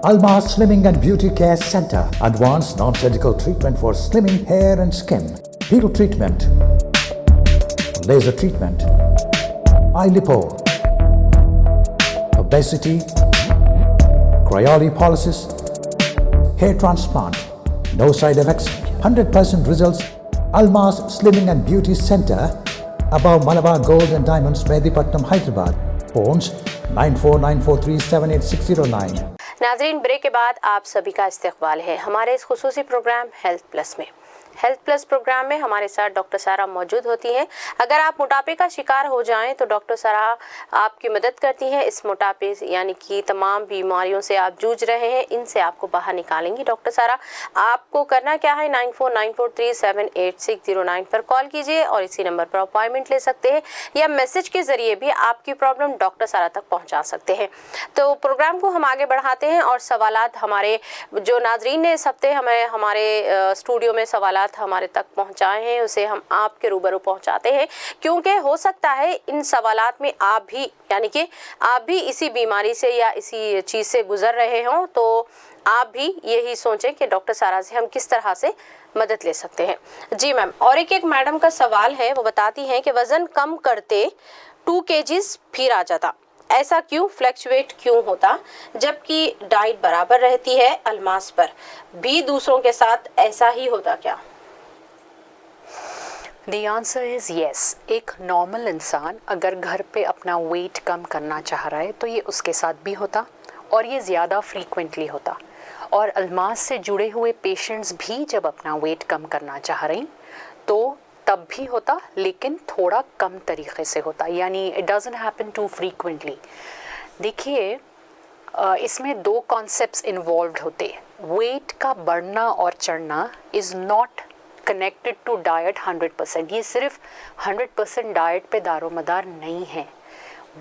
Almas Slimming and Beauty Care Center. Advanced non-surgical treatment for slimming hair and skin. Peel treatment. Laser treatment. Eye lipo. Obesity. Cryolipolysis. Hair transplant. No side effects. 100% results. Almas Slimming and Beauty Center. Above Malabar Gold and Diamonds, Mehdipatnam, Hyderabad. Phones 9494378609. नाज़रीन, break के बाद आप सभी का इस्तकबाल है हमारे इस खुसूसी प्रोग्राम हेल्थ प्लस में। हेल्थ प्लस प्रोग्राम में हमारे साथ डॉक्टर सारा मौजूद होती हैं। अगर आप मोटापे का शिकार हो जाएं तो डॉक्टर सारा आपकी मदद करती हैं। इस मोटापे यानी कि तमाम बीमारियों से आप जूझ रहे हैं, इनसे आपको बाहर निकालेंगी डॉक्टर सारा। आपको करना क्या है, 9494378609 पर कॉल कीजिए और इसी नंबर पर अपॉइंटमेंट ले सकते हैं या मैसेज के ज़रिए भी आपकी प्रॉब्लम डॉक्टर सारा तक पहुँचा सकते हैं। तो प्रोग्राम को हम आगे बढ़ाते हैं और सवालात हमारे जो नाजरीन ने इस हफ्ते हमें हमारे स्टूडियो में सवालात हमारे तक पहुंचाए हैं, उसे हम आपके रूबरू पहुंचाते हैं, क्योंकि हो सकता है इन सवालात में आप भी यानी कि आप भी इसी बीमारी से या इसी चीज़ से गुजर रहे हों, तो आप भी यही सोचें कि डॉक्टर सारा से हम किस तरह से मदद ले सकते हैं। जी मैम, और एक मैडम का सवाल है, वो बताती हैं कि वज़न कम करते 2 kgs फिर आ जाता, ऐसा क्यों, फ्लक्चुएट क्यों होता, जबकि डाइट बराबर रहती है। अलमास पर भी दूसरों के साथ ऐसा ही होता क्या? The answer is yes. एक नॉर्मल इंसान अगर घर पे अपना वेट कम करना चाह रहा है तो ये उसके साथ भी होता और ये ज़्यादा फ्रीक्वेंटली होता। और अलमास से जुड़े हुए पेशेंट्स भी जब अपना वेट कम करना चाह रहे हैं तो तब भी होता, लेकिन थोड़ा कम तरीके से होता, यानी it doesn't happen too frequently. देखिए, इसमें 2 कॉन्सेप्ट्स इन्वॉल्व होते हैं। वेट का बढ़ना और चढ़ना is not connected to diet 100%। ये सिर्फ 100% डाइट पे दारोमदार नहीं है।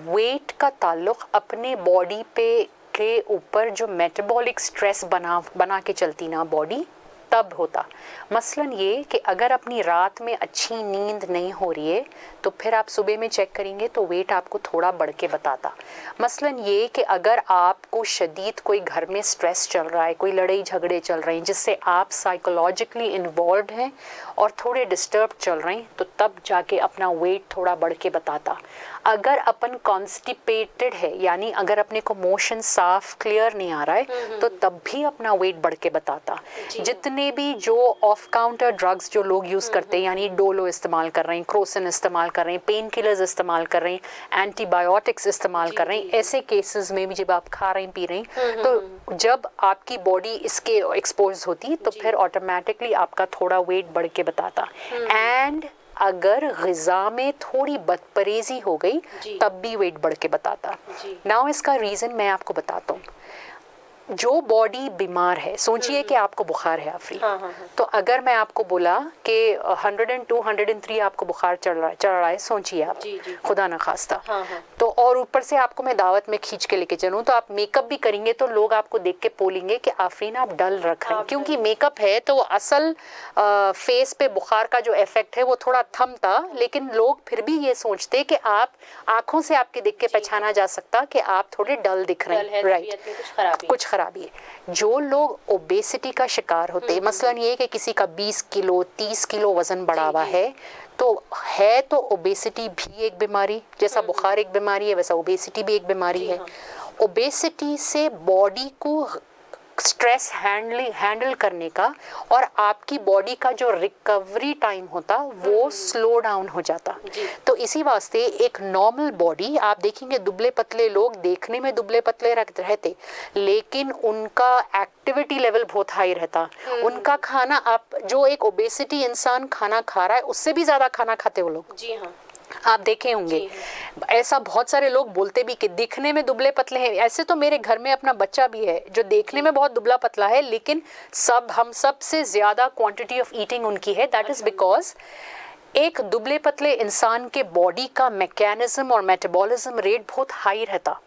वेट का ताल्लुक़ अपने बॉडी पे के ऊपर जो मेटाबॉलिक स्ट्रेस बना के चलती ना बॉडी, तब होता। मसलन ये कि अगर अपनी रात में अच्छी नींद नहीं हो रही है तो फिर आप सुबह में चेक करेंगे तो वेट आपको थोड़ा बढ़ के बताता। मसलन ये कि अगर आपको शदीद कोई घर में स्ट्रेस चल रहा है, कोई लड़ाई झगड़े चल रहे हैं जिससे आप साइकोलॉजिकली इन्वॉल्व हैं और थोड़े डिस्टर्ब चल रहे हैं, तो तब जाके अपना वेट थोड़ा बढ़ के बताता। अगर अपन कॉन्स्टिपेटेड है, यानी अगर अपने को मोशन साफ क्लियर नहीं आ रहा है, तो तब भी अपना वेट बढ़ के बताता। जितने भी जो ऑफ काउंटर ड्रग्स जो लोग यूज़ करते हैं, यानी डोलो इस्तेमाल कर रहे हैं, क्रोसिन इस्तेमाल कर रहे हैं, पेन किलर्स इस्तेमाल कर रहे हैं, एंटीबायोटिक्स इस्तेमाल कर रहे हैं, ऐसे केसेस में भी जब आप खा रहे हैं पी रहे हैं, तो जब आपकी बॉडी इसके एक्सपोज होती तो फिर ऑटोमेटिकली आपका थोड़ा वेट बढ़ के बताता। एंड अगर ग़िज़ा में थोड़ी बदपरेजी हो गई तब भी वेट बढ़ के बताता। नाउ इसका रीज़न मैं आपको बताता हूँ। जो बॉडी बीमार है, सोचिए कि आपको बुखार है आफरी, तो अगर मैं आपको बोला कि 102 103 आपको बुखार चढ़ रहा है, सोचिए आप, खुदा ना खास्ता, तो और ऊपर से आपको मैं दावत में खींच के लेके चलूँ तो आप मेकअप भी करेंगे तो लोग आपको देख के बोलेंगे कि आफरीन आप डल रख रहे हैं, क्योंकि मेकअप है तो असल फेस पे बुखार का जो इफेक्ट है वो थोड़ा थमता, लेकिन लोग फिर भी ये सोचते कि आप आंखों से आपके देख के पहचाना जा सकता कि आप थोड़े डल दिख रहे हैं, राइट, कुछ खराबी है। जो लोग ओबेसिटी का शिकार होते हैं, मसलन ये कि किसी का 20 किलो 30 किलो वजन बढ़ा हुआ है, तो ओबेसिटी भी एक बीमारी, जैसा बुखार एक बीमारी है वैसा ओबेसिटी भी एक बीमारी है। ओबेसिटी से बॉडी को स्ट्रेस हैंडल करने का और आपकी बॉडी का जो रिकवरी टाइम होता वो स्लो डाउन हो जाता। तो इसी वास्ते एक नॉर्मल बॉडी, आप देखेंगे दुबले पतले लोग देखने में दुबले पतले रहते, लेकिन उनका एक्टिविटी लेवल बहुत हाई रहता। उनका खाना, आप जो एक ओबेसिटी इंसान खाना खा रहा है उससे भी ज़्यादा खाना खाते वो लोग। जी हाँ, आप देखे होंगे। ऐसा बहुत सारे लोग बोलते भी कि दिखने में दुबले पतले हैं। ऐसे तो मेरे घर में अपना बच्चा भी है जो देखने में बहुत दुबला पतला है, लेकिन हम सबसे ज़्यादा क्वांटिटी ऑफ ईटिंग उनकी है। दैट इज़ बिकॉज एक दुबले पतले इंसान के बॉडी का मैकेनिज्म और मेटाबॉलिज्म रेट बहुत हाई रहता,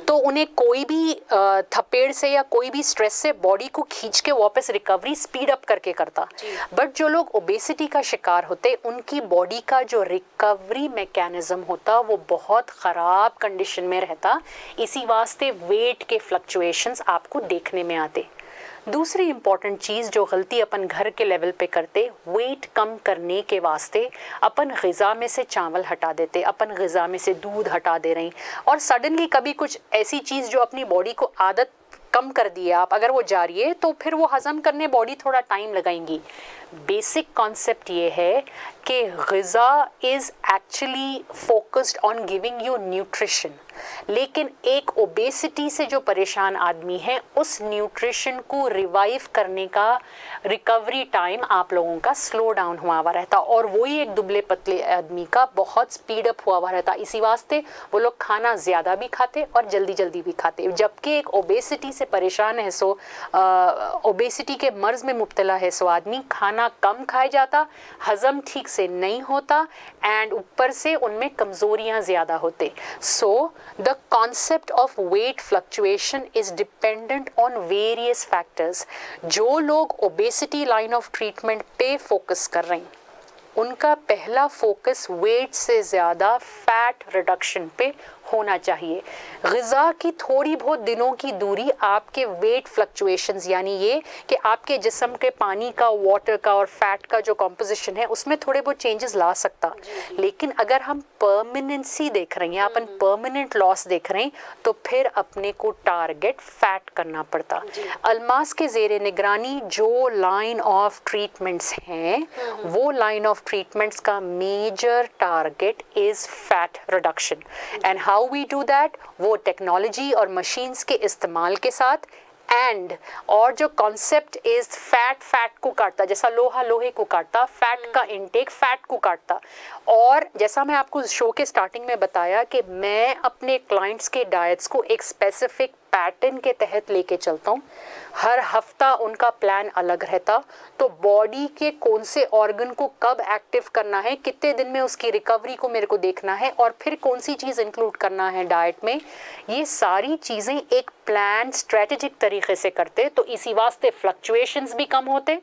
तो उन्हें कोई भी थपेड़ से या कोई भी स्ट्रेस से बॉडी को खींच के वापस रिकवरी स्पीड अप करके करता। बट जो लोग ओबेसिटी का शिकार होते, उनकी बॉडी का जो रिकवरी मैकेनिज्म होता वो बहुत ख़राब कंडीशन में रहता। इसी वास्ते वेट के फ्लक्चुएशंस आपको देखने में आते। दूसरी इंपॉर्टेंट चीज़ जो गलती अपन घर के लेवल पे करते, वेट कम करने के वास्ते अपन ग़िज़ा में से चावल हटा देते, अपन ग़िज़ा में से दूध हटा दे रही, और सडनली कभी कुछ ऐसी चीज़ जो अपनी बॉडी को आदत कम कर दी है आप, अगर वो जा रही है तो फिर वो हज़म करने बॉडी थोड़ा टाइम लगाएंगी। बेसिक कॉन्सेप्ट ये है कि ग़िज़ा is actually focused on giving you nutrition, लेकिन एक ओबेसिटी से जो परेशान आदमी है उस न्यूट्रिशन को रिवाइव करने का रिकवरी टाइम आप लोगों का स्लो डाउन हुआ हुआ रहता, और वही एक दुबले पतले आदमी का बहुत स्पीड अप हुआ हुआ रहता। इसी वास्ते वो लोग खाना ज़्यादा भी खाते और जल्दी जल्दी भी खाते, जबकि एक ओबेसिटी से परेशान है सो ओबेसिटी के मर्ज़ में मुब्तला है सो आदमी खाना कम खाया जाता, हज़म ठीक से नहीं होता, एंड ऊपर से उनमें कमज़ोरियाँ ज़्यादा होते। सो the concept of weight fluctuation is dependent on various factors। जो लोग obesity line of treatment पे फोकस कर रहे हैं, उनका पहला फोकस वेट से ज़्यादा फैट रिडक्शन पे होना चाहिए। ग़िज़ा की थोड़ी बहुत दिनों की दूरी आपके वेट फ्लक्चुएशंस, यानी ये कि आपके जिस्म के पानी का, वाटर का और फैट का जो कॉम्पोजिशन है उसमें थोड़े बहुत चेंजेस ला सकता, लेकिन अगर हम परमानेंसी देख रहे हैं, अपन परमानेंट लॉस देख रहे हैं, तो फिर अपने को टारगेट फैट करना पड़ता। अल्मास के ज़ेरे निगरानी जो लाइन ऑफ ट्रीटमेंट्स हैं, वो लाइन ऑफ ट्रीटमेंट्स का major target is fat reduction. And how we do that, वो टेक्नोलॉजी और मशीन्स के इस्तेमाल के साथ, एंड और जो कॉन्सेप्ट इज फैट को काटता, जैसा लोहा लोहे को काटता, फैट का इनटेक फैट को काटता। और जैसा मैं आपको शो के स्टार्टिंग में बताया कि मैं अपने क्लाइंट्स के डाइट्स को एक स्पेसिफिक पैटर्न के तहत लेके चलता हूँ, हर हफ्ता उनका प्लान अलग रहता, तो बॉडी के कौन से ऑर्गन को कब एक्टिव करना है, कितने दिन में उसकी रिकवरी को मेरे को देखना है, और फिर कौन सी चीज़ इंक्लूड करना है डाइट में, ये सारी चीज़ें एक प्लान स्ट्रेटेजिक तरीके से करते, तो इसी वास्ते फ्लक्चुएशंस भी कम होते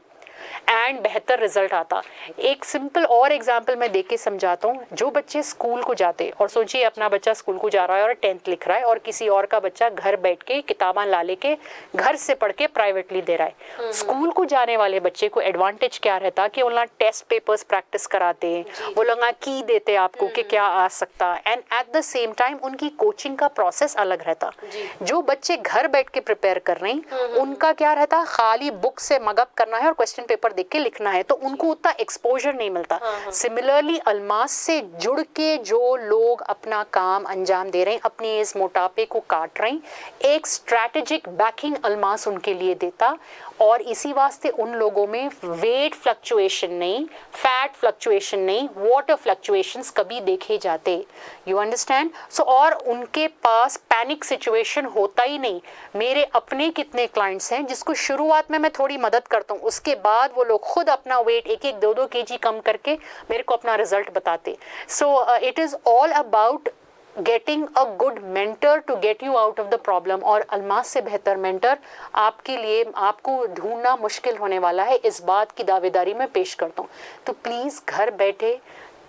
एंड बेहतर रिजल्ट आता। एक सिंपल और एग्जांपल मैं देके समझाता हूँ। जो बच्चे स्कूल को जाते, और सोचिए अपना बच्चा स्कूल को जा रहा है और 10th लिख रहा है, और किसी और का बच्चा घर बैठ के किताबां ला लेके घर से पढ़ के प्राइवेटली दे रहा है। स्कूल को जाने वाले बच्चे को एडवांटेज क्या रहता कि वो लोग टेस्ट पेपर्स प्रैक्टिस कराते हैं, वो लोग की देते आपको कि क्या आ सकता, and at the same time उनकी कोचिंग का प्रोसेस अलग रहता। जो बच्चे घर बैठ के प्रिपेयर कर रहे हैं, उनका क्या रहता, खाली बुक से मगअप करना है और क्वेश्चन पेपर देख के लिखना है, तो उनको उतना एक्सपोजर नहीं मिलता। सिमिलरली अल्मास से जुड़ के जो लोग अपना काम अंजाम दे रहे हैं, अपने इस मोटापे को काट रहे हैं, एक स्ट्रैटेजिक बैकिंग अल्मास उनके लिए देता, और इसी वास्ते उन लोगों में वेट फ्लक्चुएशन नहीं, फैट फ्लक्चुएशन नहीं, वाटर फ्लक्चुएशंस कभी देखे जाते। You understand? सो और उनके पास पैनिक सिचुएशन होता ही नहीं। मेरे अपने कितने क्लाइंट्स हैं जिसको शुरुआत में मैं थोड़ी मदद करता हूँ, उसके बाद वो लोग खुद अपना वेट 1-2 kg कम करके मेरे को अपना रिजल्ट बताते। सो it is all about getting a good mentor to get you out of the problem, और अल्मास से बेहतर मेंटर आपके लिए आपको ढूंढना मुश्किल होने वाला है, इस बात की दावेदारी मैं पेश करता हूँ। तो प्लीज़ घर बैठे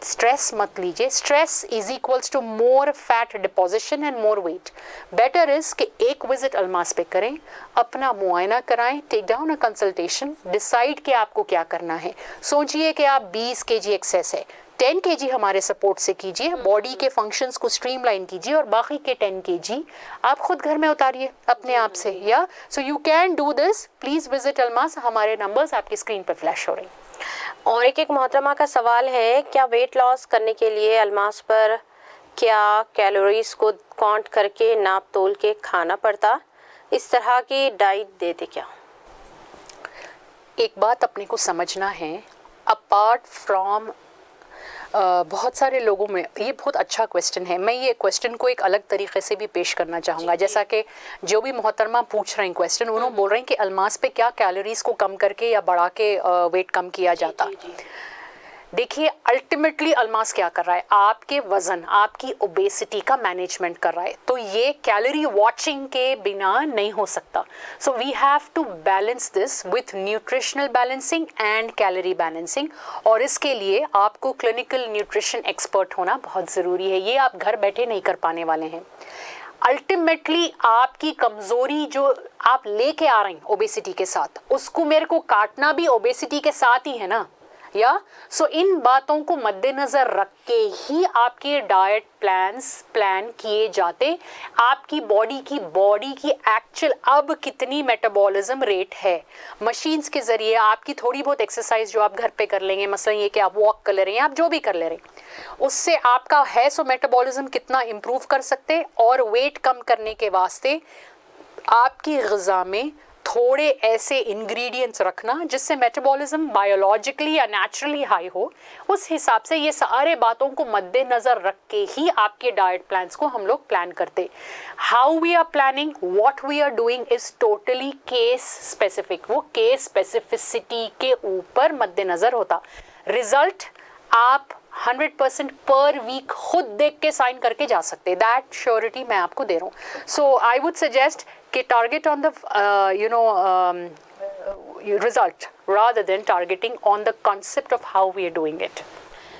स्ट्रेस मत लीजिए। Stress is equals to more fat deposition and more weight. Better is कि एक विजिट अल्मास पे करें, अपना मुआयना कराएं, take down a consultation, decide कि आपको क्या करना है। सोचिए कि आप 20 kg एक्सेस है, 10 kg हमारे सपोर्ट से कीजिए, बॉडी के फंक्शंस को स्ट्रीमलाइन कीजिए, और बाकी के 10 kg आप खुद घर में उतारिए अपने आप से। या so you can do this. Please visit Almas. हमारे नंबर्स आपकी स्क्रीन पर फ्लैश हो रहे हैं। और एक मोहतरमा का सवाल है, क्या वेट लॉस करने के लिए अल्मास पर क्या कैलोरीज को काउंट करके नाप तोल के खाना पड़ता, इस तरह की डाइट देते क्या? एक बात अपने को समझना है, अपार्ट फ्रॉम बहुत सारे लोगों में, ये बहुत अच्छा क्वेश्चन है, मैं ये क्वेश्चन को एक अलग तरीके से भी पेश करना चाहूँगा। जैसा कि जो भी मोहतरमा पूछ रहे हैं क्वेश्चन, उन्होंने बोल रहे हैं कि अल्मास पे क्या कैलोरीज को कम करके या बढ़ा के वेट कम किया जाता। देखिए अल्टीमेटली अल्मास क्या कर रहा है, आपके वजन, आपकी ओबेसिटी का मैनेजमेंट कर रहा है। तो ये कैलोरी वॉचिंग के बिना नहीं हो सकता। So we have to balance this with nutritional balancing and calorie balancing, और इसके लिए आपको क्लिनिकल न्यूट्रिशन एक्सपर्ट होना बहुत ज़रूरी है। ये आप घर बैठे नहीं कर पाने वाले हैं। अल्टीमेटली आपकी कमजोरी जो आप लेके आ रहे हैं ओबेसिटी के साथ, उसको मेरे को काटना भी ओबेसिटी के साथ ही है ना, या सो इन बातों को मद्देनजर रख के ही आपके डाइट प्लान किए जाते। आपकी बॉडी की एक्चुअल अब कितनी मेटाबॉलिज्म रेट है, मशीन्स के जरिए आपकी थोड़ी बहुत एक्सरसाइज जो आप घर पे कर लेंगे, मसलन ये कि आप वॉक कर ले रहे हैं, आप जो भी कर ले रहे हैं, उससे आपका है सो मेटाबॉलिज्म कितना इंप्रूव कर सकते। और वेट कम करने के वास्ते आपकी ग़िज़ा में थोड़े ऐसे इंग्रेडिएंट्स रखना जिससे मेटाबॉलिज्म बायोलॉजिकली या नेचुरली हाई हो। उस हिसाब से ये सारे बातों को मद्देनज़र रख के ही आपके डाइट प्लान्स को हम लोग प्लान करते। How we are planning, what we are doing is totally case specific. वो केस स्पेसिफिसिटी के ऊपर मद्देनज़र होता। रिजल्ट आप 100% पर वीक खुद देख के साइन करके जा सकते, दैट श्योरिटी मैं आपको दे रहा हूँ। सो आई वुड सजेस्ट कि target on the result rather than targeting on the concept of how we are doing it.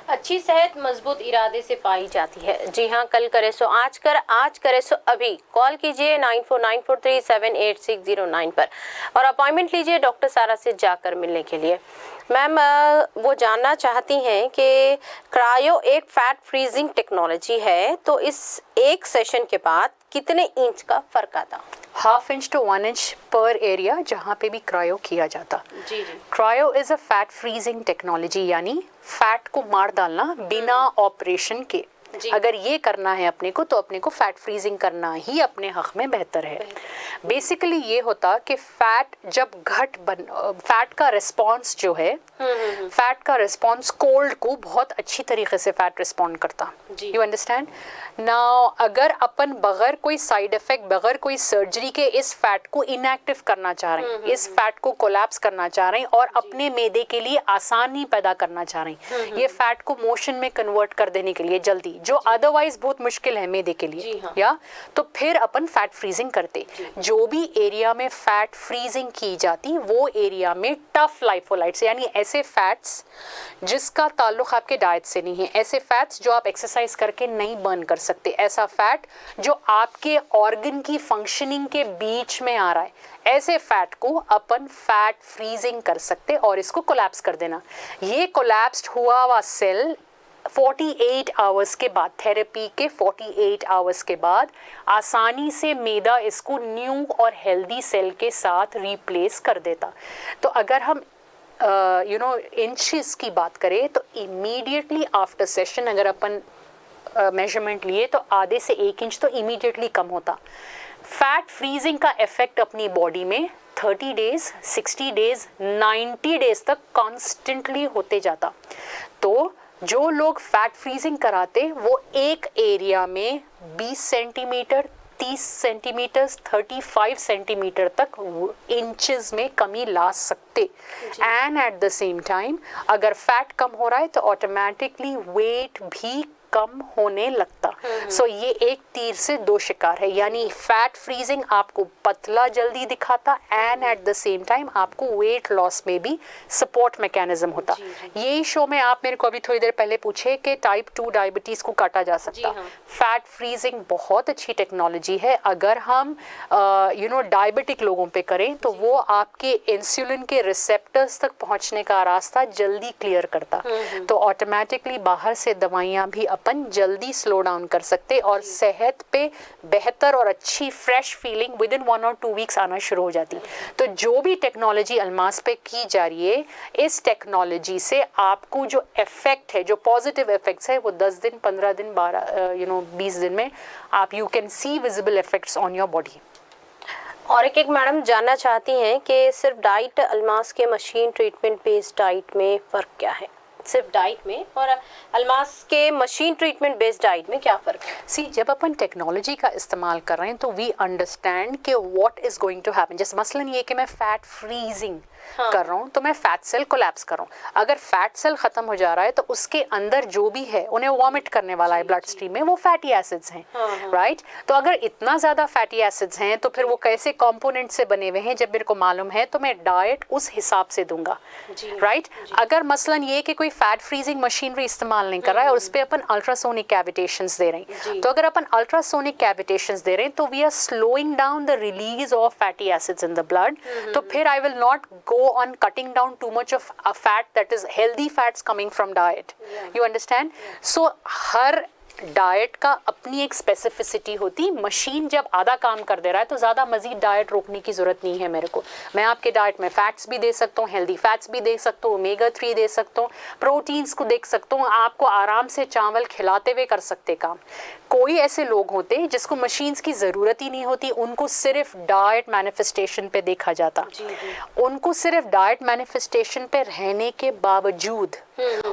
अच्छी सेहत मजबूत इरादे से पाई जाती है। जी हाँ, कल करे सो आज कर, आज करे सो अभी। कॉल कीजिए 9494378609 पर और अपॉइंटमेंट लीजिए डॉक्टर सारा से जाकर मिलने के लिए। मैम वो जानना चाहती हैं कि क्रायो एक फैट फ्रीजिंग टेक्नोलॉजी है, तो इस एक सेशन के बाद कितने इंच का फ़र्क आता? 1/2 इंच to 1 इंच पर एरिया जहाँ पे भी क्रायो किया जाता। जी जी। Cryo is a fat freezing technology, यानी फैट को मार डालना बिना ऑपरेशन के। अगर ये करना है अपने को, तो अपने को फैट फ्रीजिंग करना ही अपने हक में बेहतर है। बेसिकली ये होता कि फैट जब फैट का रिस्पॉन्स जो है, फैट का रिस्पॉन्स कोल्ड को बहुत अच्छी तरीके से फैट रिस्पॉन्ड करता। You understand now? अगर अपन बगैर कोई साइड इफेक्ट, बगैर कोई सर्जरी के इस फैट को इनएक्टिव करना चाह रहे हैं, इस फैट को कोलैप्स करना चाह रहे हैं और अपने मैदे के लिए आसानी पैदा करना चाह रहे हैं, ये फैट को मोशन में कन्वर्ट कर देने के लिए जल्दी, जो अदरवाइज बहुत मुश्किल है मैदे के लिए, या तो फिर अपन फैट फ्रीजिंग करते। जो भी एरिया में फैट फ्रीजिंग की जाती, वो एरिया में टफ लाइफोलाइट्स, यानी ऐसे फैट्स जिसका ताल्लुक आपके डाइट से नहीं है, ऐसे फैट्स जो आप एक्सरसाइज करके नहीं बर्न कर सकते, ऐसा फैट जो आपके ऑर्गन की फंक्शनिंग के बीच में आ रहा है, ऐसे फैट को अपन फैट फ्रीजिंग कर सकते और इसको कोलैप्स कर देना। ये कोलैप्स्ड हुआ हुआ सेल 48 आवर्स के बाद, थेरेपी के 48 आवर्स के बाद आसानी से मैदा इसको न्यू और हेल्दी सेल के साथ रिप्लेस कर देता। तो अगर हम इंचेस की बात करें तो इमीडिएटली आफ्टर सेशन अगर अपन मेजरमेंट लिए तो आधे से 1 इंच तो इमीडिएटली कम होता। फैट फ्रीजिंग का इफेक्ट अपनी बॉडी में 30 डेज, 60 डेज, 90 डेज तक कॉन्स्टेंटली होते जाता। तो जो लोग फैट फ्रीजिंग कराते वो एक एरिया में 20 सेंटीमीटर, 30 सेंटीमीटर, 35 सेंटीमीटर तक इंचेस में कमी ला सकते। And at the same time अगर फैट कम हो रहा है तो ऑटोमेटिकली वेट भी कम होने लगता। सो ये एक तीर से दो शिकार है, यानी फैट फ्रीजिंग आपको पतला जल्दी दिखाता and at the same time आपको वेट लॉस में भी सपोर्ट मैकेनिज्म होता। यही शो में आप मेरे को अभी थोड़ी देर पहले पूछे कि टाइप 2 डायबिटीज़ को काटा जा सकता। फैट फ्रीजिंग बहुत अच्छी टेक्नोलॉजी है। अगर हम डायबिटिक लोगों पे करें तो वो आपके इंसुलिन के रिसेप्टर्स तक पहुंचने का रास्ता जल्दी क्लियर करता। तो ऑटोमेटिकली बाहर से दवाइयाँ भी अपन जल्दी स्लो डाउन कर सकते और सेहत पे बेहतर और अच्छी फ्रेश फीलिंग विद इन 1 और 2 वीक्स आना शुरू हो जाती। तो जो भी टेक्नोलॉजी अल्मास पे की जा रही है, इस टेक्नोलॉजी से आपको जो इफेक्ट है, जो पॉजिटिव इफेक्ट्स है, वो 10 दिन, 15 दिन, 20 दिन में आप you can see visible effects on your body. और एक मैडम जानना चाहती हैं कि सिर्फ डाइट अल्मास के मशीन ट्रीटमेंट बेस्ड डाइट में फ़र्क क्या है? सिर्फ डाइट में और अल्मास के मशीन ट्रीटमेंट बेस्ड डाइट में क्या फ़र्क है? सी, जब अपन टेक्नोलॉजी का इस्तेमाल कर रहे हैं तो वी अंडरस्टैंड कि what is going to happen. जैसे मसलन ये कि मैं फैट फ्रीजिंग कर रहा हूँ तो मैं फैट सेल कोलैप्स कर रहा हूँ। अगर फैट सेल खत्म हो जा रहा है तो उसके अंदर जो भी है उन्हें वॉमिट करने वाला है ब्लड स्ट्रीम में, वो फैटी एसिड्स हैं, राइट? तो अगर इतना ज़्यादा फैटी एसिड्स हैं तो फिर वो कैसे कंपोनेंट से बने हुए हैं जब मेरे को मालूम है तो मैं डाइट उस हिसाब से दूंगा, राइट? अगर मसलन ये कि कोई फैट फ्रीजिंग मशीनरी इस्तेमाल नहीं कर रहा है और उस पर अपन अल्ट्रासोनिक कैविटेशंस दे रहे हैं, तो अगर अपन अल्ट्रासोनिक कैविटेशंस दे रहे हैं तो we are slowing down the release of fatty acids in the blood. तो फिर I will not go on cutting down too much of a fat that is healthy fats coming from diet. You understand? So her diet का अपनी एक specificity होती। Machine जब आधा काम कर दे रहा है तो ज़्यादा मजीद डाइट रोकने की ज़रूरत नहीं है मेरे को। मैं आपके डाइट में फैट्स भी दे सकता हूँ, हेल्दी फैट्स भी दे सकता हूँ, ओमेगा 3 दे सकता हूँ, प्रोटीन्स को देख सकता हूँ, आपको आराम से चावल खिलाते हुए कर सकते काम। कोई ऐसे लोग होते जिसको मशीन्स की ज़रूरत ही नहीं होती, उनको सिर्फ डाइट मैनिफेस्टेशन पे देखा जाता। उनको सिर्फ डाइट मैनिफेस्टेशन पे रहने के बावजूद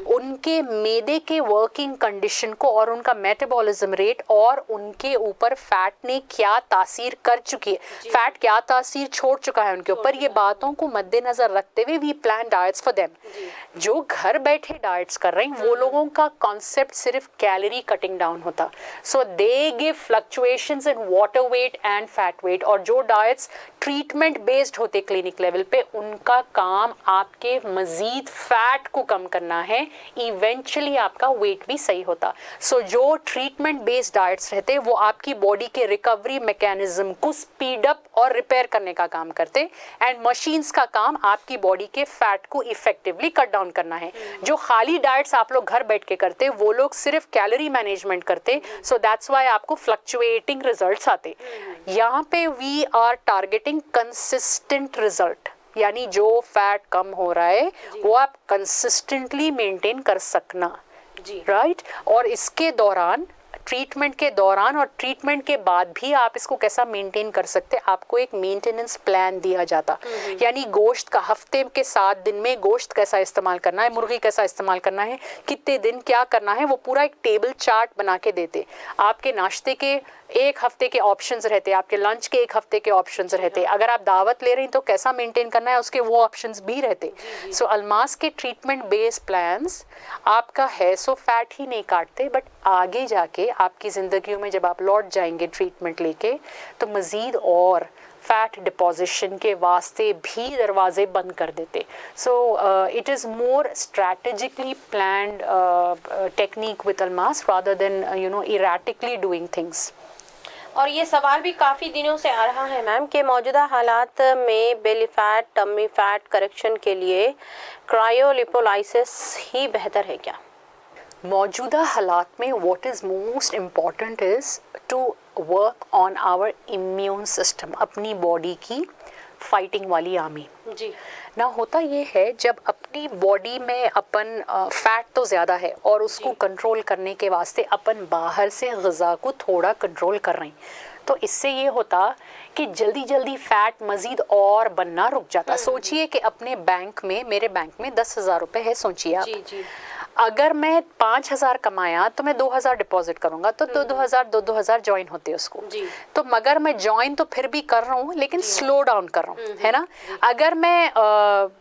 उनके मैदे के वर्किंग कंडीशन को और उनका मेटाबॉलिज्म रेट और उनके ऊपर फैट ने क्या तासीर कर चुकी है, फैट क्या तासीर छोड़ चुका है उनके ऊपर, ये बातों को मद्देनजर रखते हुए we plan diets for them. जो घर बैठे डाइट्स कर रहे हैं वो लोगों का कॉन्सेप्ट सिर्फ कैलोरी कटिंग डाउन होता। So they give fluctuations in water weight and fat weight. और जो डाइट्स ट्रीटमेंट बेस्ड होते क्लिनिक लेवल पे, उनका काम आपके मजीद फैट को कम करना है, इवेंचुअली आपका वेट भी सही होता। सो जो ट्रीटमेंट बेस्ड डाइट्स रहते वो आपकी बॉडी के रिकवरी मैकेनिज्म को स्पीड अप और रिपेयर करने का काम करते, एंड मशीन्स का काम आपकी बॉडी के फैट को इफेक्टिवली कट डाउन करना है। जो खाली डाइट्स आप लोग घर बैठ के करते वो लोग सिर्फ कैलोरी मैनेजमेंट करते, सो दैट्स व्हाई आपको फ्लक्चुएटिंग रिजल्ट्स आते। यहाँ पे we are targeting consistent result, यानी जो फैट कम हो रहा है वो आप कंसिस्टेंटली मेंटेन कर सकना, राइट? और इसके दौरान, ट्रीटमेंट के दौरान और ट्रीटमेंट के बाद भी आप इसको कैसा मेंटेन कर सकते हैं, आपको एक मेंटेनेंस प्लान दिया जाता। यानी गोश्त का हफ्ते के 7 दिन में गोश्त कैसा इस्तेमाल करना है, मुर्गी कैसा इस्तेमाल करना है, कितने दिन क्या करना है, वो पूरा एक टेबल चार्ट बना के देते। आपके नाश्ते के 1 हफ्ते के ऑप्शंस रहते, आपके लंच के 1 हफ्ते के ऑप्शंस रहते, अगर आप दावत ले रहे हैं तो कैसा मेंटेन करना है उसके वो ऑप्शंस भी रहते। सो अल्मास के ट्रीटमेंट बेस्ड प्लान्स आपका है सो फैट ही नहीं काटते, बट आगे जाके आपकी ज़िंदगी में जब आप लौट जाएंगे ट्रीटमेंट लेके तो मज़ीद और फैट डिपोजिशन के वास्ते भी दरवाजे बंद कर देते। सो it is more strategically planned technique with Almas rather than erratically doing things. और ये सवाल भी काफ़ी दिनों से आ रहा है मैम कि मौजूदा हालात में belly fat, tummy fat correction के लिए क्रायोलिपोलाइसिस ही बेहतर है क्या? मौजूदा हालात में what is most important is to work on our immune system, अपनी बॉडी की फाइटिंग वाली आर्मी। जी ना होता ये है जब अपनी बॉडी में अपन फैट तो ज़्यादा है और उसको कंट्रोल करने के वास्ते अपन बाहर से ग़िज़ा को थोड़ा कंट्रोल कर रहे हैं, तो इससे ये होता कि जल्दी जल्दी फैट मज़ीद और बनना रुक जाता। सोचिए कि अपने बैंक में, मेरे बैंक में 10,000 रुपये है, सोचिए आप। जी अगर मैं 5,000 कमाया तो मैं 2,000 डिपॉजिट करूंगा तो 2,000 ज्वाइन होते हैं उसको। तो मगर मैं ज्वाइन तो फिर भी कर रहा हूँ लेकिन स्लो डाउन कर रहा हूँ, है ना? अगर मैं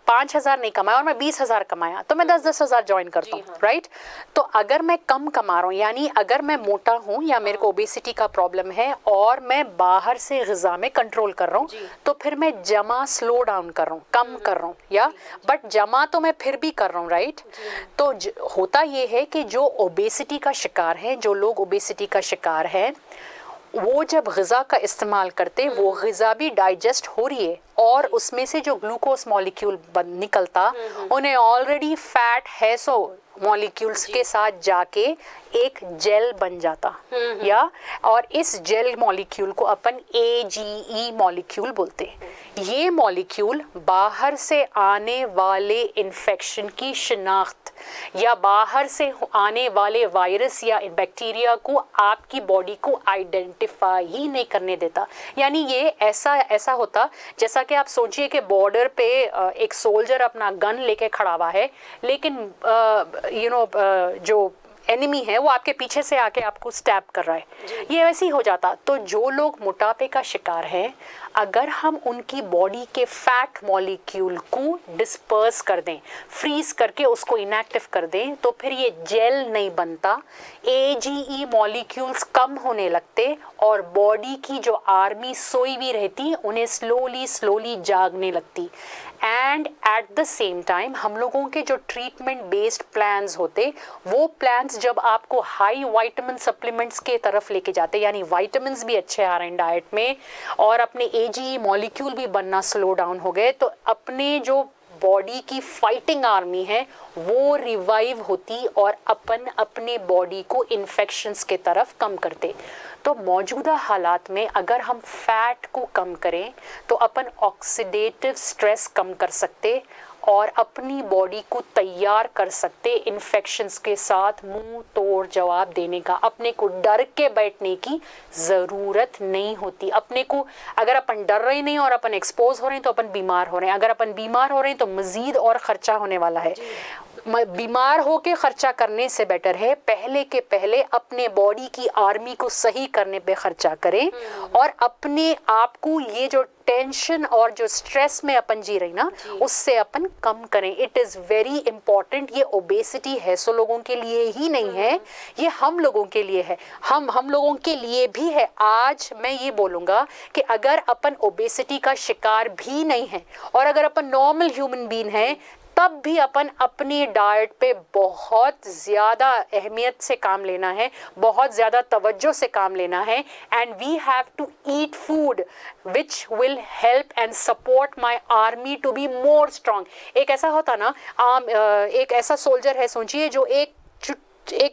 5,000 नहीं कमाया और मैं 20,000 कमाया तो मैं 10,000 ज्वाइन करता हूँ, राइट? तो अगर मैं कम कमा रहा हूँ, यानी अगर मैं मोटा हूँ या मेरे को ओबेसिटी का प्रॉब्लम है और मैं बाहर से ग़िज़ा में कंट्रोल कर रहा हूँ, तो फिर मैं जमा स्लो डाउन कर रहा हूँ, कम कर रहा हूँ, या बट जमा तो मैं फिर भी कर रहा हूँ, राइट? तो होता ये है कि जो ओबेसिटी का शिकार है, जो लोग ओबेसिटी का शिकार हैं, वो जब ग़िज़ा का इस्तेमाल करते वो ग़िज़ा भी डाइजेस्ट हो रही है और उसमें से जो ग्लूकोज मॉलिक्यूल निकलता उन्हें ऑलरेडी फैट है सो मॉलिक्यूल्स के साथ जाके एक जेल बन जाता, या और इस जेल मॉलिक्यूल को अपन AGE मॉलिक्यूल बोलते हैं। ये मॉलिक्यूल बाहर से आने वाले इन्फेक्शन की शिनाख्त या बाहर से आने वाले वायरस या बैक्टीरिया को आपकी बॉडी को आइडेंटिफाई ही नहीं करने देता। यानी ये ऐसा होता जैसा कि आप सोचिए कि बॉर्डर पे एक सोल्जर अपना गन लेके खड़ा हुआ है, लेकिन जो एनिमी है वो आपके पीछे से आके आपको स्टैब कर रहा है, ये वैसे ही हो जाता। तो जो लोग मोटापे का शिकार हैं, अगर हम उनकी बॉडी के फैट मॉलिक्यूल को डिस्पर्स कर दें, फ्रीज करके उसको इनएक्टिव कर दें, तो फिर ये जेल नहीं बनता, AGE मॉलिक्यूल्स कम होने लगते और बॉडी की जो आर्मी सोई हुई रहती उन्हें स्लोली जागने लगती। And at the same time हम लोगों के जो ट्रीटमेंट बेस्ड प्लान्स होते, वो प्लान्स जब आपको हाई विटामिन सप्लीमेंट्स के तरफ लेके जाते, यानी विटामिन्स भी अच्छे आ रहे हैं डाइट में और अपने AGE मॉलिक्यूल भी बनना स्लो डाउन हो गए, तो अपने जो बॉडी की फाइटिंग आर्मी है वो रिवाइव होती और अपन अपने बॉडी को इन्फेक्शंस के तरफ कम करते। तो मौजूदा हालात में अगर हम फैट को कम करें तो अपन ऑक्सीडेटिव स्ट्रेस कम कर सकते और अपनी बॉडी को तैयार कर सकते इन्फेक्शंस के साथ मुंह तोड़ जवाब देने का। अपने को डर के बैठने की ज़रूरत नहीं होती। अपने को अगर अपन डर रहे नहीं और अपन एक्सपोज हो रहे हैं तो अपन बीमार हो रहे हैं, अगर अपन बीमार हो रहे हैं तो मज़ीद और ख़र्चा होने वाला है। बीमार होके खर्चा करने से बेटर है पहले के पहले अपने बॉडी की आर्मी को सही करने पे खर्चा करें और अपने आप को ये जो टेंशन और जो स्ट्रेस में अपन जी रही ना उससे अपन कम करें। It is very important. ये ओबेसिटी है सो लोगों के लिए ही नहीं है, ये हम लोगों के लिए है, हम लोगों के लिए भी है। आज मैं ये बोलूँगा कि अगर अपन ओबेसिटी का शिकार भी नहीं है और अगर अपन नॉर्मल ह्यूमन बीइंग है, तब भी अपन अपनी डाइट पे बहुत ज़्यादा अहमियत से काम लेना है, बहुत ज़्यादा तवज्जो से काम लेना है। And we have to eat food which will help and support my army to be more strong. एक ऐसा होता ना, एक ऐसा सोल्जर है, सोचिए, जो एक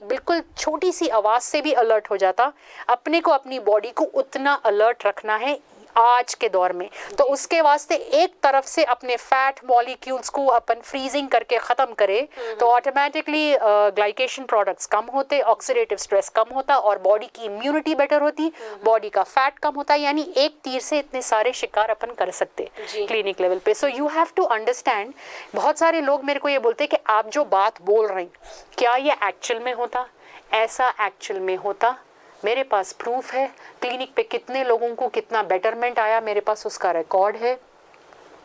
बिल्कुल छोटी सी आवाज़ से भी अलर्ट हो जाता। अपने को अपनी बॉडी को उतना अलर्ट रखना है आज के दौर में, तो उसके वास्ते एक तरफ से अपने फैट मॉलिक्यूल्स को अपन फ्रीजिंग करके ख़त्म करे तो ऑटोमेटिकली ग्लाइकेशन प्रोडक्ट्स कम होते, ऑक्सीडेटिव स्ट्रेस कम होता और बॉडी की इम्यूनिटी बेटर होती, बॉडी का फैट कम होता। यानी एक तीर से इतने सारे शिकार अपन कर सकते क्लिनिक लेवल पे। So you have to understand. बहुत सारे लोग मेरे को ये बोलते हैं कि आप जो बात बोल रहे हैं क्या ये एक्चुअल में होता? ऐसा एक्चुअल में होता, मेरे पास प्रूफ है। क्लिनिक पे कितने लोगों को कितना बेटरमेंट आया, मेरे पास उसका रिकॉर्ड है,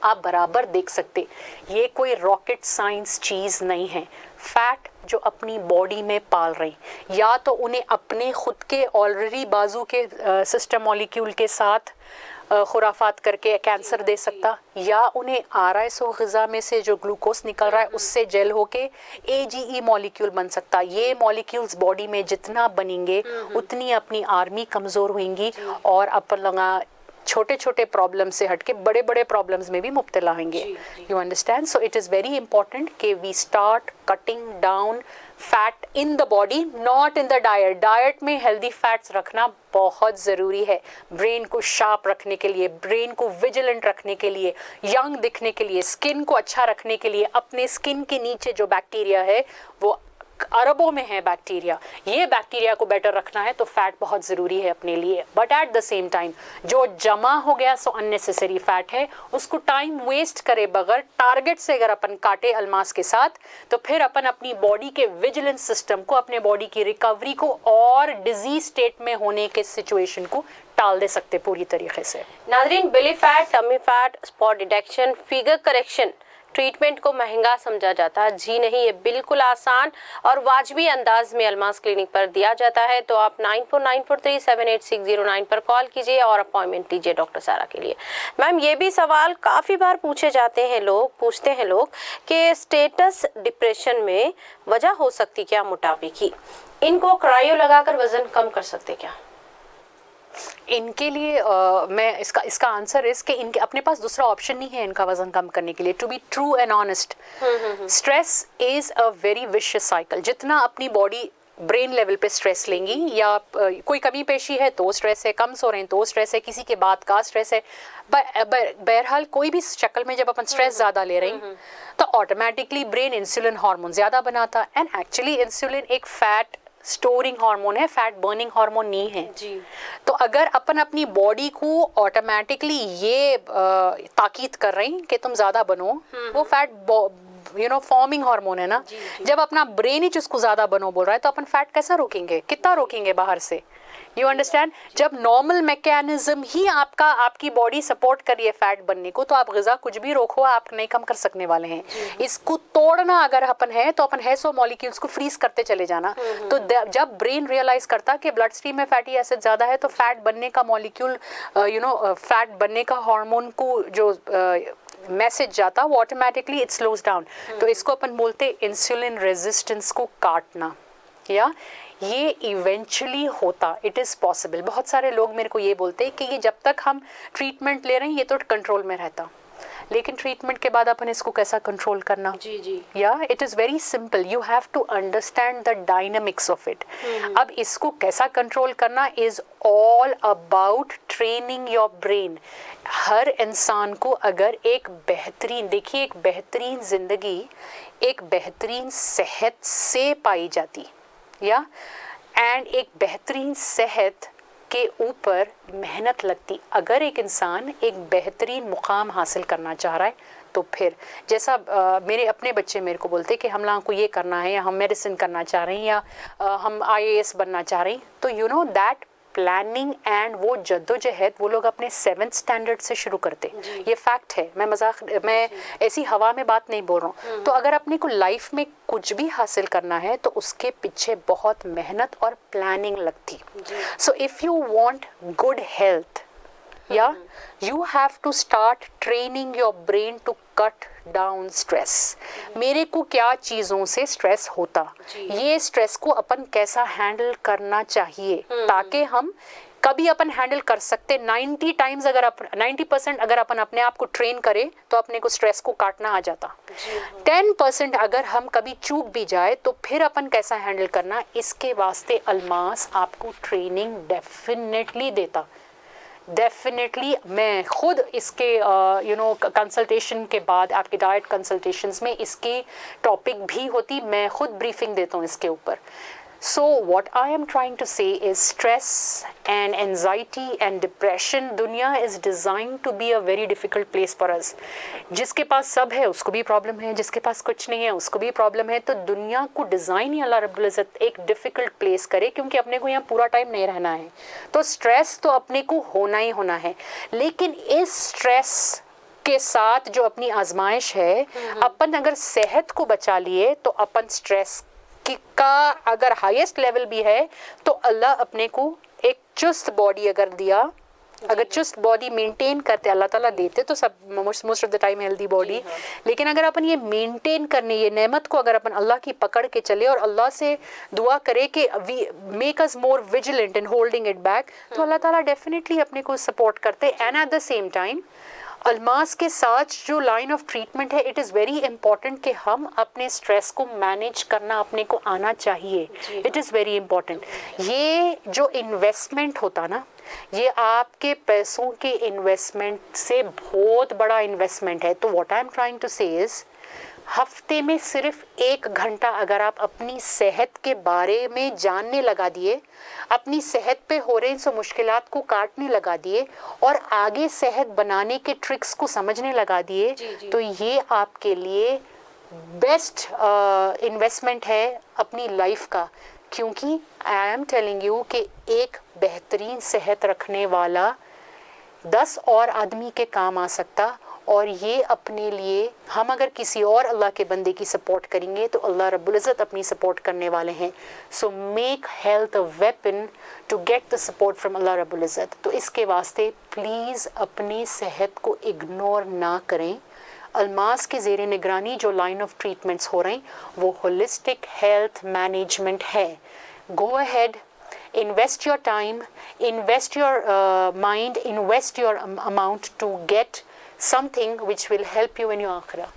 आप बराबर देख सकते। ये कोई रॉकेट साइंस चीज़ नहीं है। फैट जो अपनी बॉडी में पाल रही, या तो उन्हें अपने खुद के ऑलरेडी बाजू के सिस्टम मॉलिक्यूल के साथ खुराफात करके कैंसर दे सकता, या उन्हें RSO ग़िज़ा में से जो ग्लूकोज निकल रहा है उससे जेल होके AGE मॉलिक्यूल बन सकता। ये मॉलिक्यूल्स बॉडी में जितना बनेंगे उतनी अपनी आर्मी कमज़ोर होंगी और अपन लोग छोटे छोटे प्रॉब्लम से हटके बड़े बड़े प्रॉब्लम्स में भी मुब्तला होंगे। You understand? So it is very important कि we start cutting down fat in the body, not in the diet. Diet में हेल्दी फैट्स रखना बहुत ज़रूरी है ब्रेन को शार्प रखने के लिए, ब्रेन को विजिलेंट रखने के लिए, यंग दिखने के लिए, स्किन को अच्छा रखने के लिए। अपने स्किन के नीचे जो बैक्टीरिया है वो अरबों में है बैक्टीरिया, ये बैक्टीरिया को बेटर रखना है तो फैट बहुत ज़रूरी है अपने लिए। But at the same time जो जमा हो गया सो अननेसेसरी फैट है, उसको टाइम वेस्ट करे बगैर टारगेट से अगर अपन काटे अल्मास के साथ, तो फिर अपन अपनी बॉडी के विजिलेंस सिस्टम को, अपने बॉडी की रिकवरी को और डिजीज स्टेट में होने के सिचुएशन को टाल दे सकते पूरी तरीके से। नाज़रीन, belly fat, tummy fat, spot detection, figure correction treatment को महंगा समझा जाता है। जी नहीं, ये बिल्कुल आसान और वाजबी अंदाज में अल्मास क्लिनिक पर दिया जाता है। तो आप 9494378609 पर कॉल कीजिए और अपॉइंटमेंट लीजिए डॉक्टर सारा के लिए। मैम, ये भी सवाल काफ़ी बार पूछते हैं लोग कि स्टेटस डिप्रेशन में वजह हो सकती क्या मोटापे की? इनको क्रायो लगाकर वजन कम कर सकते क्या? इनके लिए मैं इसका आंसर इस कि इनके अपने पास दूसरा ऑप्शन नहीं है इनका वजन कम करने के लिए। To be true and honest, stress is a very vicious cycle. जितना अपनी बॉडी ब्रेन लेवल पे स्ट्रेस लेंगी, या कोई कमी पेशी है तो स्ट्रेस है, कम सो रहे हैं तो स्ट्रेस है, किसी के बात का स्ट्रेस है, बहरहाल कोई भी शक्ल में जब अपन स्ट्रेस ज़्यादा ले रहे हैं तो ऑटोमेटिकली ब्रेन इंसुलिन हार्मोन ज़्यादा बनाता, एंड एक्चुअली इंसुलिन एक फैट स्टोरिंग हार्मोन है, फैट बर्निंग हार्मोन नहीं है जी। तो अगर अपन अपनी बॉडी को ऑटोमेटिकली ये ताकीद कर रहे हैं कि तुम ज़्यादा बनो, वो फैट फॉर्मिंग हार्मोन है ना, जब अपना ब्रेन ही उसको ज़्यादा बनो बोल रहा है तो अपन फैट कैसा रोकेंगे, कितना रोकेंगे बाहर से, यू अंडरस्टैंड। जब नॉर्मल मैकेनिज्म ही आपकी बॉडी सपोर्ट कर रही है फैट बनने को, तो आप ग़िज़ा कुछ भी रोको आप नहीं कम कर सकने वाले हैं। इसको तोड़ना अगर अपन है तो अपन है 100 मॉलिक्यूल्स को फ्रीज करते चले जाना। तो जब ब्रेन रियलाइज करता कि ब्लड स्ट्रीम में फैटी एसिड ज़्यादा है तो फैट बनने का मॉलिक्यूल फैट बनने का हार्मोन को जो मैसेज जाता वो ऑटोमेटिकली इट स्लोज डाउन। तो इसको अपन बोलते इंसुलिन रेजिस्टेंस को काटना, या ये इवेंचुअली होता, इट इज़ पॉसिबल। बहुत सारे लोग मेरे को ये बोलते हैं कि ये जब तक हम ट्रीटमेंट ले रहे हैं ये तो कंट्रोल में रहता, लेकिन ट्रीटमेंट के बाद अपन इसको कैसा कंट्रोल करना। जी जी। या it is very simple, you have to understand the dynamics of it. अब इसको कैसा कंट्रोल करना is all about training your brain. हर इंसान को अगर एक बेहतरीन, देखिए एक बेहतरीन ज़िंदगी एक बेहतरीन सेहत से पाई जाती, या एंड एक बेहतरीन सेहत के ऊपर मेहनत लगती। अगर एक इंसान एक बेहतरीन मुकाम हासिल करना चाह रहा है तो फिर जैसा मेरे अपने बच्चे मेरे को बोलते कि हम लोगों को ये करना है, या हम मेडिसिन करना चाह रहे हैं, या हम IAS बनना चाह रहे हैं, तो you know that planning and वो जद्दोजहद वो लोग अपने 7th स्टैंडर्ड से शुरू करते। ये फैक्ट है, मैं ऐसी हवा में बात नहीं बोल रहा हूँ। तो अगर अपने को लाइफ में कुछ भी हासिल करना है तो उसके पीछे बहुत मेहनत और प्लानिंग लगती। So if you want good health, या you have to start training your brain to cut down stress. मेरे को क्या चीज़ों से स्ट्रेस होता, ये स्ट्रेस को अपन कैसा हैंडल करना चाहिए ताकि हम कभी अपन हैंडल कर सकते। 90% अगर अपन अपने आप को ट्रेन करें तो अपने को स्ट्रेस को काटना आ जाता। 10% अगर हम कभी चूक भी जाए तो फिर अपन कैसा हैंडल करना, इसके वास्ते अल्मास आपको ट्रेनिंग डेफिनेटली देता। डेफिनेटली मैं खुद इसके कंसल्टेशन के बाद आपके डाइट कंसल्टेशंस में इसकी टॉपिक भी होती, मैं खुद ब्रीफिंग देता हूँ इसके ऊपर। So what I am trying to say is stress and anxiety and depression, दुनिया is designed to be a very difficult place for us. जिसके पास सब है उसको भी प्रॉब्लम है, जिसके पास कुछ नहीं है उसको भी प्रॉब्लम है। तो दुनिया को डिज़ाइन ही अल्लाह रब्बुल इज़्ज़त एक डिफ़िकल्ट प्लेस करे, क्योंकि अपने को यहाँ पूरा टाइम नहीं रहना है। तो स्ट्रेस तो अपने को होना ही होना है, लेकिन इस स्ट्रेस के साथ जो अपनी आजमाइश है, अपन अगर सेहत को बचा लिए तो अपन स्ट्रेस का अगर हाईएस्ट लेवल भी है तो अल्लाह अपने को एक चुस्त बॉडी अगर दिया, अगर चुस्त बॉडी मेंटेन करते, अल्लाह ताला देते तो सब most of the time healthy body. लेकिन अगर अपन ये मेंटेन करने, ये नेमत को अगर अपन अल्लाह की पकड़ के चले और अल्लाह से दुआ करे कि we make us more vigilant in holding it back, तो अल्लाह ताला डेफिनेटली अपने को सपोर्ट करते। And at the same time Almas के साथ जो लाइन ऑफ ट्रीटमेंट है, इट इज़ वेरी इंपॉर्टेंट कि हम अपने स्ट्रेस को मैनेज करना अपने को आना चाहिए। It is very important. ये जो इन्वेस्टमेंट होता ना, ये आपके पैसों के इन्वेस्टमेंट से बहुत बड़ा इन्वेस्टमेंट है। तो what I am trying to say is, हफ्ते में सिर्फ 1 घंटा अगर आप अपनी सेहत के बारे में जानने लगा दिए, अपनी सेहत पे हो रहे सो मुश्किलात को काटने लगा दिए और आगे सेहत बनाने के ट्रिक्स को समझने लगा दिए, तो ये आपके लिए बेस्ट इन्वेस्टमेंट है अपनी लाइफ का। क्योंकि आई एम टेलिंग यू कि एक बेहतरीन सेहत रखने वाला 10 और आदमी के काम आ सकता, और ये अपने लिए हम अगर किसी और अल्लाह के बंदे की सपोर्ट करेंगे तो अल्लाह रब्बुल इज़्ज़त अपनी सपोर्ट करने वाले हैं। So make health a weapon to get the support from Allah रब्बुल इज़्ज़त। तो इसके वास्ते प्लीज़ अपनी सेहत को इग्नोर ना करें। अल्मास के ज़ेरे निगरानी जो लाइन ऑफ ट्रीटमेंट्स हो रहे हैं वो होलिस्टिक हेल्थ मैनेजमेंट है। Go ahead, invest your time, invest your mind, invest your amount to get something which will help you in your akhirah.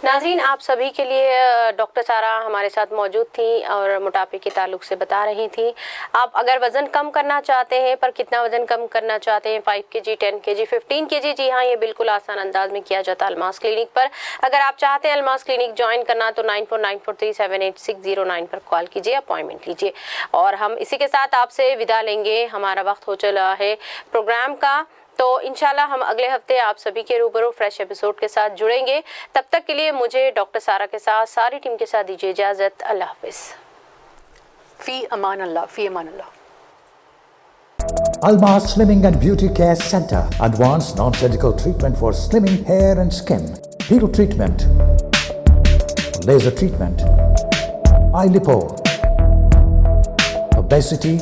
नाज़रीन, आप सभी के लिए डॉक्टर सारा हमारे साथ मौजूद थी और मोटापे के ताल्लुक से बता रही थी। आप अगर वज़न कम करना चाहते हैं, पर कितना वज़न कम करना चाहते हैं, 5 kg, 10 kg, 15 kg, जी हाँ, ये बिल्कुल आसान अंदाज में किया जाता है अलमास क्लिनिक पर। अगर आप चाहते हैं अलमास क्लिनिक ज्वाइन करना तो 9494378609 पर कॉल कीजिए, अपॉइंटमेंट लीजिए। और हम इसी के साथ आपसे विदा लेंगे, हमारा वक्त हो चला है प्रोग्राम का। तो इंशाल्लाह हम अगले हफ्ते आप सभी के रूबरू फ्रेश एपिसोड के साथ जुड़ेंगे। तब तक के लिए मुझे डॉक्टर सारा के साथ सारी टीम के साथ दीजिए इजाज़त। अल्लाह हाफिज़। फ़ी अमान अल्लाह, फ़ी अमान अल्लाह। Almas Slimming and Beauty Care Center. Advanced non-surgical treatment for slimming hair and skin. Peel treatment. Laser treatment. Eye lipo. Obesity.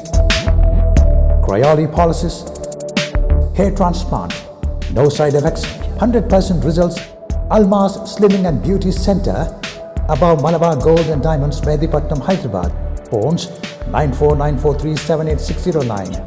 Cryolipolysis. Hair transplant. No side effects. 100% results. Almas Slimming and Beauty Center. Above Malabar Gold and Diamonds, Mehdi Patnam, Hyderabad. Phones 9494378609.